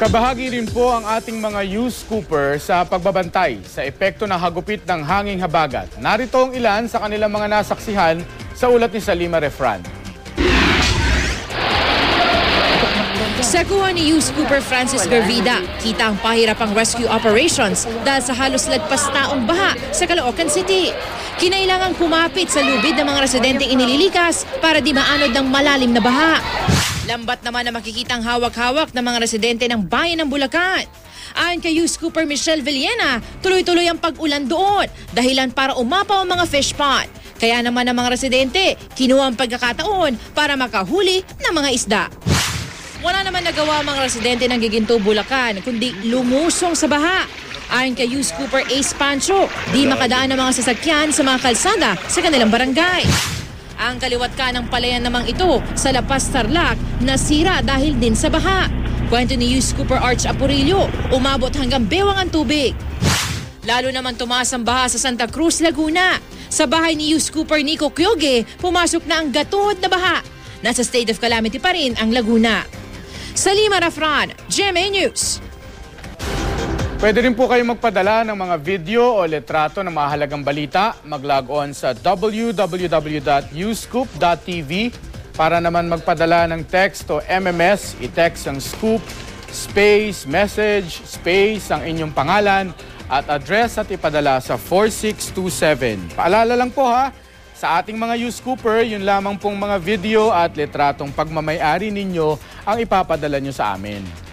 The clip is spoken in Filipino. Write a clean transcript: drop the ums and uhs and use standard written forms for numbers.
Kabahagi rin po ang ating mga youth scooper sa pagbabantay sa epekto ng hagupit ng hanging habagat. Narito ang ilan sa kanilang mga nasaksihan sa ulat ni Salima Refran. Sa kuha ni youth scooper Francis Garvida, kita ang pahirapang rescue operations dahil sa halos lagpas taong baha sa Caloocan City. Kinailangang kumapit sa lubid ng mga residenteng inililikas para di maanod ng malalim na baha. Lambat naman na makikitang hawak-hawak ng mga residente ng bayan ng Bulacan. Ayon kay youth scooper Michelle Villena, tuloy-tuloy ang pag-ulan doon, dahilan para umapaw ang mga fish pond. Kaya naman ang mga residente, kinuha ang pagkakataon para makahuli ng mga isda. Wala naman nagawa ang mga residente ng Giginto, Bulacan, kundi lumusong sa baha. Ayon kay youth scooper Ace Pancho, di makadaan ang mga sasakyan sa mga kalsada sa kanilang barangay. Ang kaliwat kanang palayan namang ito sa Lapas Tarlac nasira dahil din sa baha. Kwento ni youth scooper Arch Apurillo, umabot hanggang bewang ang tubig. Lalo naman tumaas ang baha sa Santa Cruz, Laguna. Sa bahay ni youth scooper Nico Kyoge, pumasok na ang gatuhod na baha. Nasa state of calamity pa rin ang Laguna. Salima Refran, GMA News. Pwede rin po kayo magpadala ng mga video o litrato ng mahalagang balita. Mag-log on sa www.uscoop.tv. Para naman magpadala ng text o MMS, i-text ang scoop, space, message, space, ang inyong pangalan at address at ipadala sa 4627. Paalala lang po ha, sa ating mga youth scooper, yun lamang pong mga video at litratong pagmamay-ari ninyo ang ipapadala nyo sa amin.